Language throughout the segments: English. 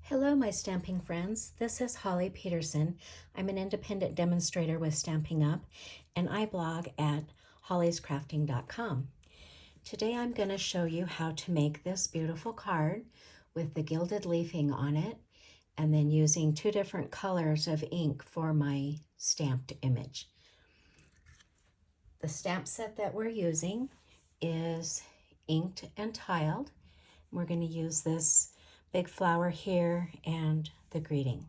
Hello, my stamping friends. This is Holly Peterson. I'm an independent demonstrator with Stampin' Up, and I blog at hollyscrafting.com. Today I'm going to show you how to make this beautiful card with the gilded leafing on it, and then using two different colors of ink for my stamped image. The stamp set that we're using is inked and tiled. We're going to use this big flower here and the greeting.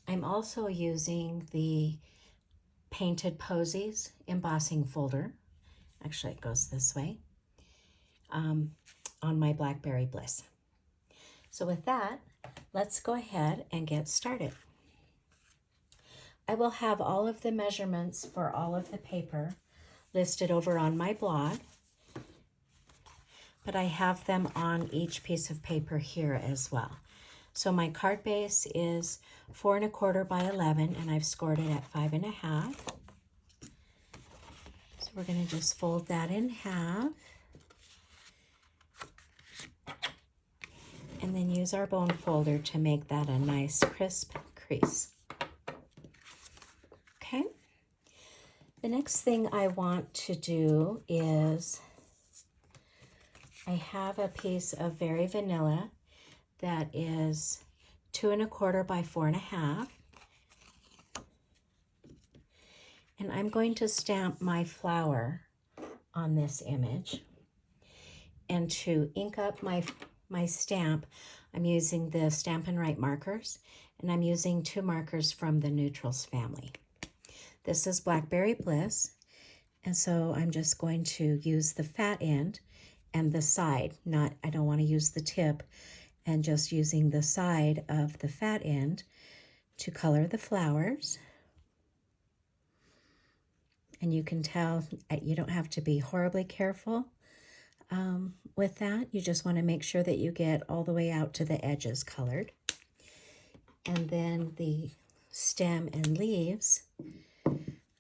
I'm also using the Painted Posies embossing folder. Actually, it goes this way on my Blackberry Bliss. So with that, let's go ahead and get started. I will have all of the measurements for all of the paper listed over on my blog, but I have them on each piece of paper here as well. So my card base is 4 1/4 by 11, and I've scored it at 5 1/2. So we're going to just fold that in half, and then use our bone folder to make that a nice crisp crease. Okay. The next thing I want to do is I have a piece of Very Vanilla that is 2 1/4 by 4 1/2. And I'm going to stamp my flower on this image. And to ink up my stamp, I'm using the Stampin Write Markers, and I'm using 2 markers from the Neutrals family. This is Blackberry Bliss, and so I'm just going to use the fat end and the side. I don't want to use the tip, and just using the side of the fat end to color the flowers. And you can tell you don't have to be horribly careful with that. You just want to make sure that you get all the way out to the edges colored. And then the stem and leaves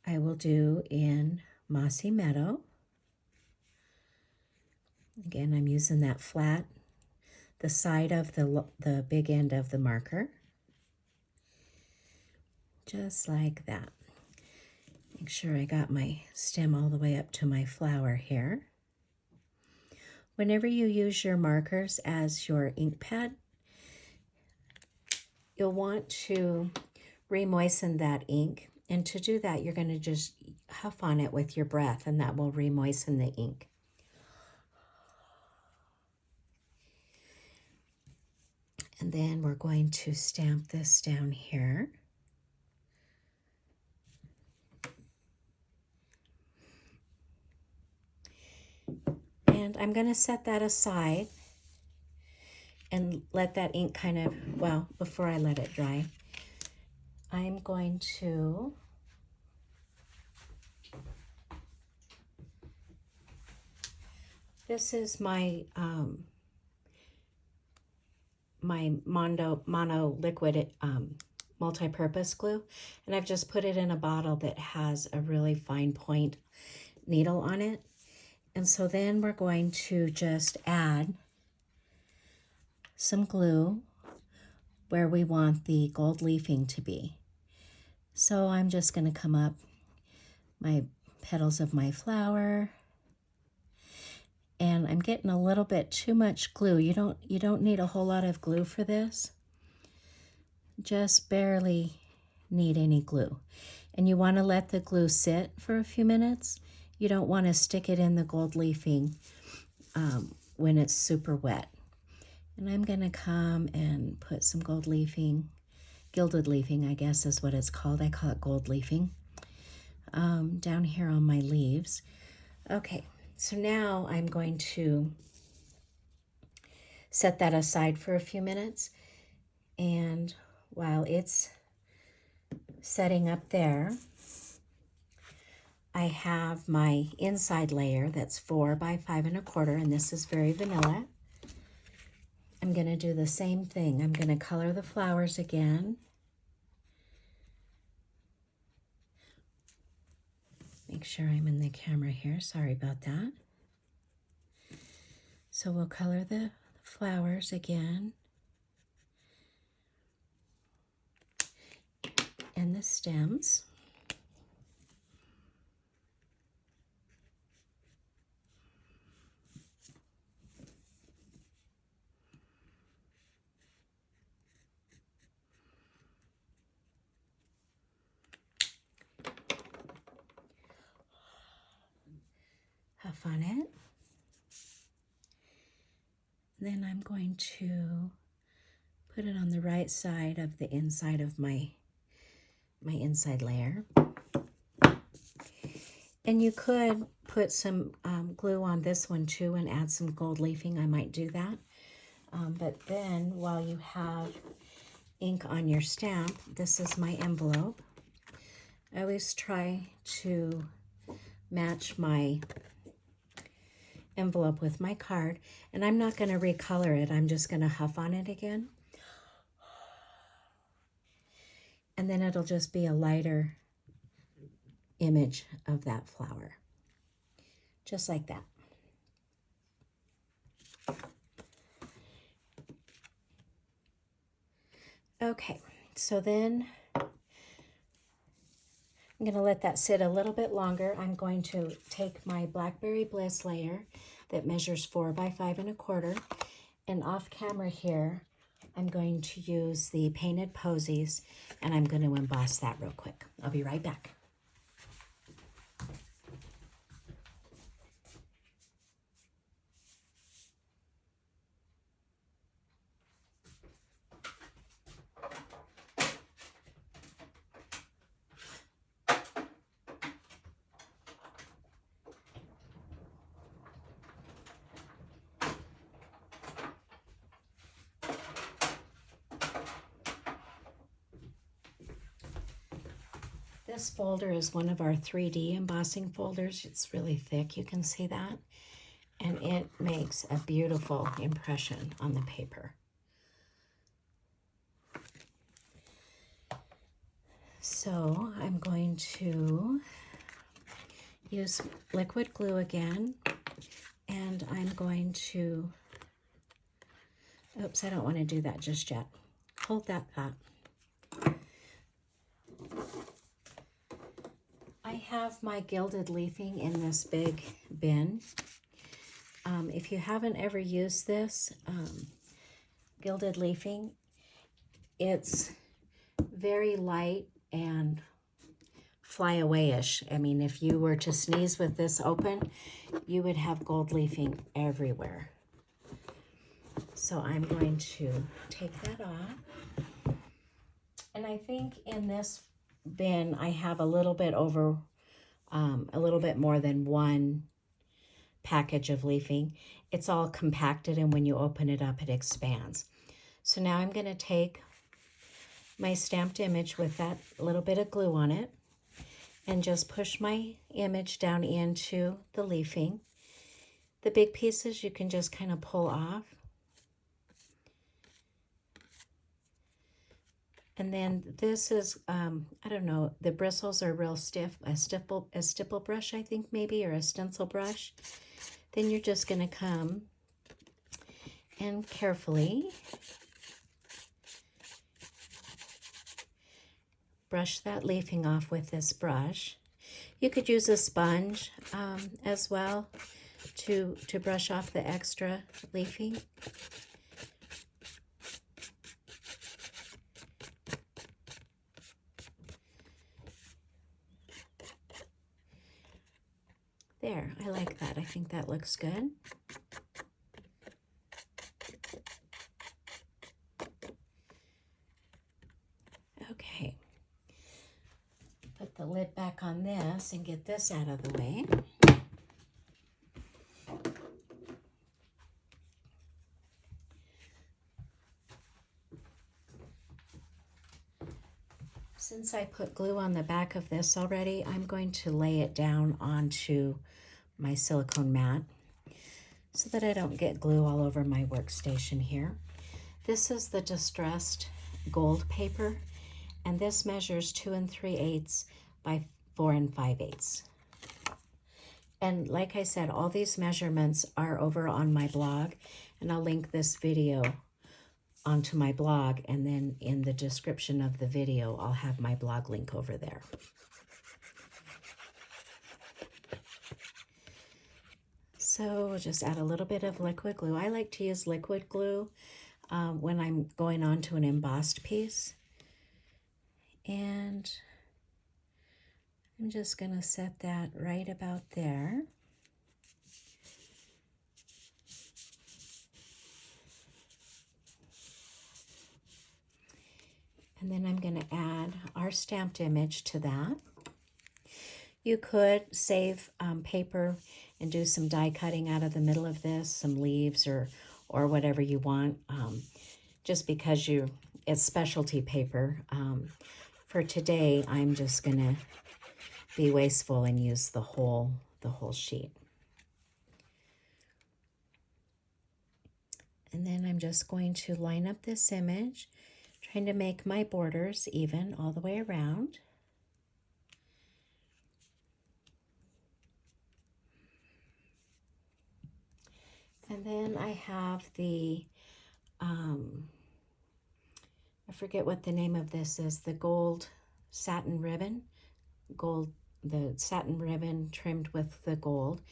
I will do in Mossy Meadow. Again, I'm using that flat, the side of the big end of the marker, just like that. Make sure I got my stem all the way up to my flower here. Whenever you use your markers as your ink pad, you'll want to re-moisten that ink. And to do that, you're going to just huff on it with your breath, and that will re-moisten the ink. And then we're going to stamp this down here. And I'm going to set that aside and let that ink kind of, well, before I let it dry, I'm going to this is my my mono liquid multi-purpose glue, and I've just put it in a bottle that has a really fine point needle on it. And so then we're going to just add some glue where we want the gold leafing to be. So I'm just going to come up my petals of my flower, and I'm getting a little bit too much glue. You don't need a whole lot of glue for this. Just barely need any glue. And you want to let the glue sit for a few minutes. You don't want to stick it in the gold leafing when it's super wet. And I'm going to come and put some gold leafing, gilded leafing, I guess is what it's called. I call it gold leafing, down here on my leaves. Okay, so now I'm going to set that aside for a few minutes. And while it's setting up there, I have my inside layer that's 4 by 5 1/4, and this is Very Vanilla. I'm going to do the same thing. I'm going to color the flowers again. Make sure I'm in the camera here. Sorry about that. So we'll color the flowers again and the stems. Huff on it. Then I'm going to put it on the right side of the inside of my inside layer. And you could put some glue on this one too and add some gold leafing. I might do that. But then while you have ink on your stamp, this is my envelope. I always try to match my envelope with my card, and I'm not going to recolor it. I'm just going to huff on it again. And then it'll just be a lighter image of that flower. Just like that. Okay, so then I'm going to let that sit a little bit longer. I'm going to take my Blackberry Bliss layer that measures 4 by 5 1/4, and off camera here, I'm going to use the Painted Posies, and I'm going to emboss that real quick. I'll be right back. This folder is one of our 3D embossing folders. It's really thick, you can see that. And it makes a beautiful impression on the paper. So I'm going to use liquid glue again, and I'm going to, oops, I don't want to do that just yet. Hold that thought. I have my Gilded Leafing in this big bin. If you haven't ever used this Gilded Leafing, it's very light and fly-away-ish. I mean, if you were to sneeze with this open, you would have gold leafing everywhere. So I'm going to take that off. And I think in this bin I have a little bit more than one package of leafing. It's all compacted, and when you open it up, it expands. So now I'm going to take my stamped image with that little bit of glue on it and just push my image down into the leafing. The big pieces you can just kind of pull off. And then this is, I don't know, the bristles are real stiff, a stipple brush, I think maybe, or a stencil brush. Then you're just going to come and carefully brush that leafing off with this brush. You could use a sponge as well to brush off the extra leafing. There, I like that. I think that looks good. Okay. Put the lid back on this and get this out of the way. Since I put glue on the back of this already, I'm going to lay it down onto my silicone mat so that I don't get glue all over my workstation here. This is the distressed gold paper, and this measures 2 3/8 by 4 5/8. And like I said, all these measurements are over on my blog, and I'll link this video onto my blog, and then in the description of the video, I'll have my blog link over there. So we'll just add a little bit of liquid glue. I like to use liquid glue when I'm going on to an embossed piece. And I'm just going to set that right about there. And then I'm going to add our stamped image to that. You could save paper and do some die cutting out of the middle of this, some leaves or whatever you want, just because it's specialty paper. For today, I'm just going to be wasteful and use the whole sheet. And then I'm just going to line up this image, trying to make my borders even all the way around. And then I have the, I forget what the name of this is, the gold satin ribbon, the satin ribbon trimmed with the gold.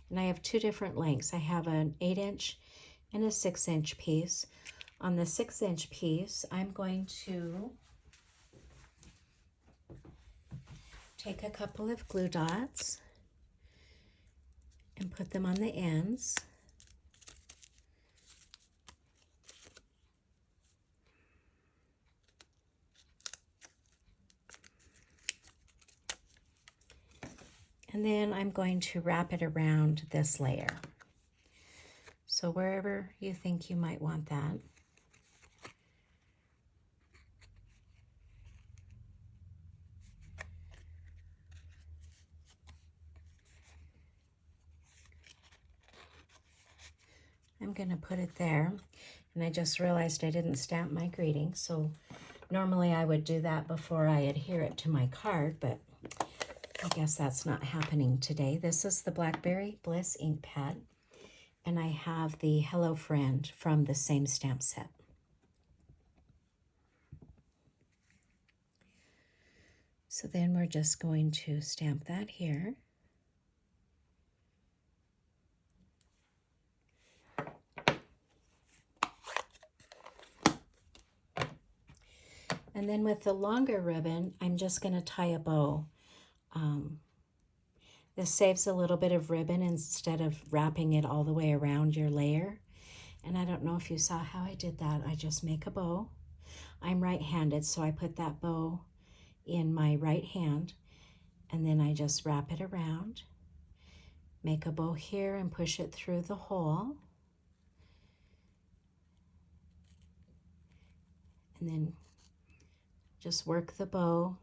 And I have two different lengths. I have an 8-inch and a 6-inch piece. On the 6-inch piece, I'm going to take a couple of glue dots and put them on the ends. And then I'm going to wrap it around this layer. So wherever you think you might want that. I'm going to put it there. And I just realized I didn't stamp my greeting. So normally I would do that before I adhere it to my card, but I guess that's not happening today. This is the Blackberry Bliss ink pad. And I have the Hello Friend from the same stamp set. So then we're just going to stamp that here. And then with the longer ribbon, I'm just going to tie a bow. This saves a little bit of ribbon instead of wrapping it all the way around your layer. And I don't know if you saw how I did that. I just make a bow. I'm right-handed, so I put that bow in my right hand, and then I just wrap it around, make a bow here and push it through the hole, and then just work the bow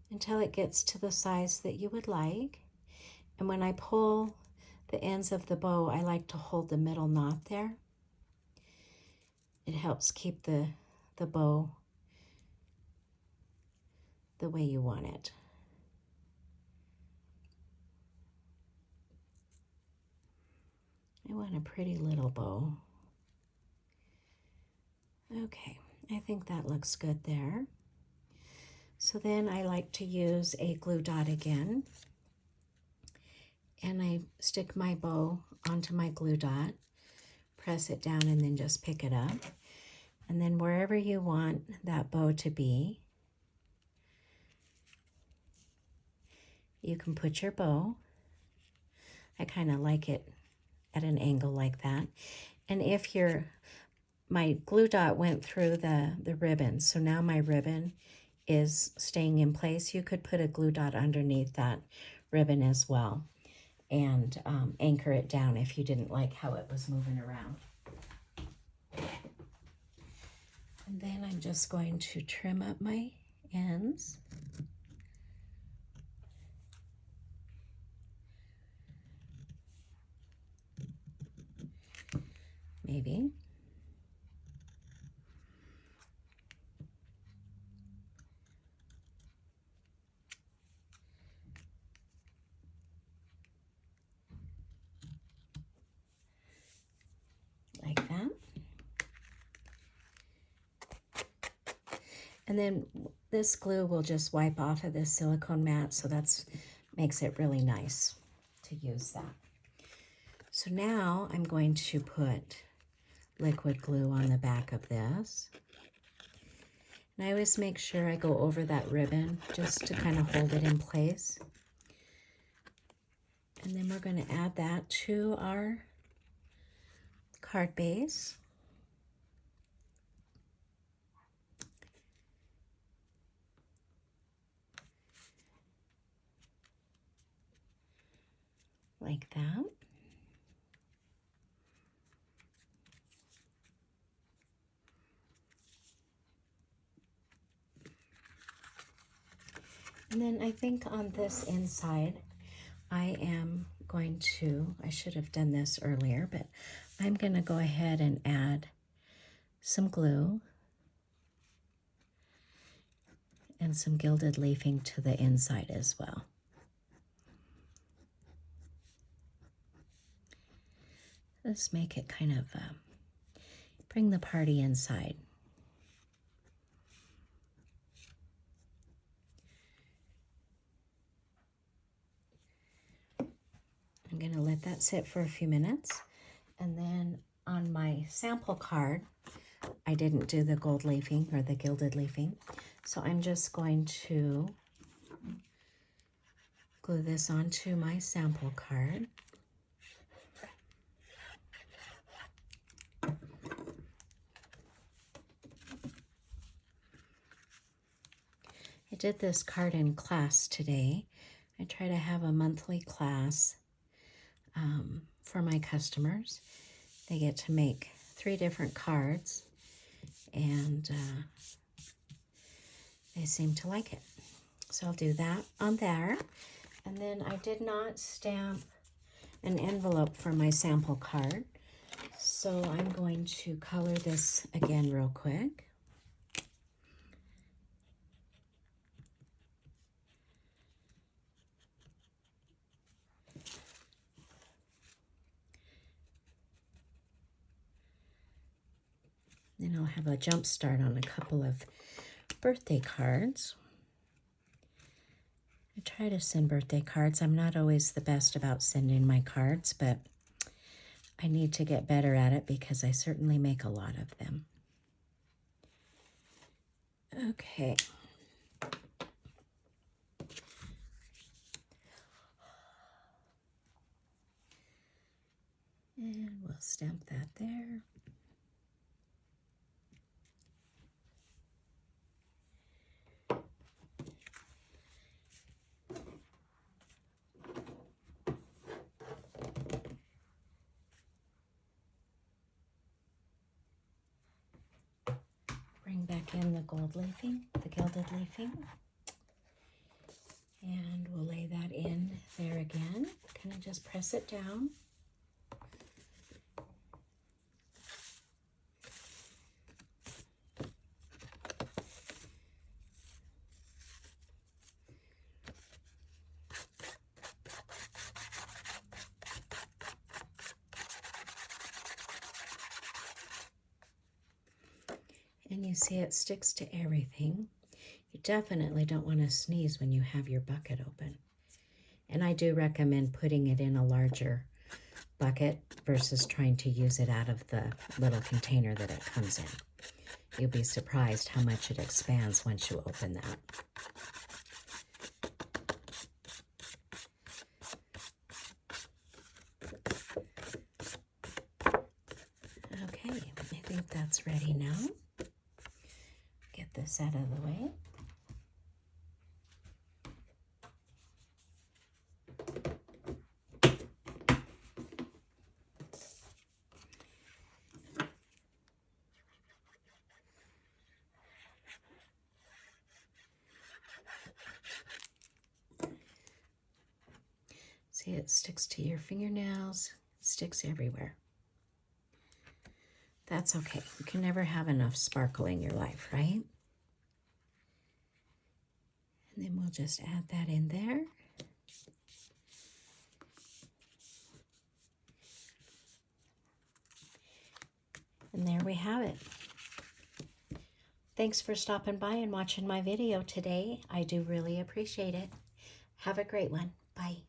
until it gets to the size that you would like. And when I pull the ends of the bow, I like to hold the middle knot there. It helps keep the bow the way you want it. I want a pretty little bow. Okay, I think that looks good there. So then I like to use a glue dot again. And I stick my bow onto my glue dot, press it down, and then just pick it up. And then wherever you want that bow to be, you can put your bow. I kind of like it at an angle like that. And if my glue dot went through the ribbon, so now my ribbon is staying in place, you could put a glue dot underneath that ribbon as well and anchor it down if you didn't like how it was moving around. And then I'm just going to trim up my ends. Maybe. And then this glue will just wipe off of this silicone mat, so that's makes it really nice to use that. So now I'm going to put liquid glue on the back of this. And I always make sure I go over that ribbon just to kind of hold it in place. And then we're going to add that to our card base. Like that. And then I think on this inside, I am going to, I should have done this earlier, but I'm going to go ahead and add some glue and some gilded leafing to the inside as well. Let's make it kind of bring the party inside. I'm going to let that sit for a few minutes. And then on my sample card, I didn't do the gold leafing or the gilded leafing. So I'm just going to glue this onto my sample card. I did this card in class today. I try to have a monthly class for my customers. They get to make 3 different cards, and they seem to like it. So I'll do that on there. And then I did not stamp an envelope for my sample card, so I'm going to color this again real quick. Then I'll have a jump start on a couple of birthday cards. I try to send birthday cards. I'm not always the best about sending my cards, but I need to get better at it because I certainly make a lot of them. Okay. And we'll stamp that there. Bring back in the gold leafing, the gilded leafing. And we'll lay that in there again. Kind of just press it down. And you see it sticks to everything. You definitely don't want to sneeze when you have your bucket open. And I do recommend putting it in a larger bucket versus trying to use it out of the little container that it comes in. You'll be surprised how much it expands once you open that. Okay, I think that's ready now. Get this out of the way. See, it sticks to your fingernails, sticks everywhere. That's okay. You can never have enough sparkle in your life, right? And then we'll just add that in there. And there we have it. Thanks for stopping by and watching my video today. I do really appreciate it. Have a great one. Bye.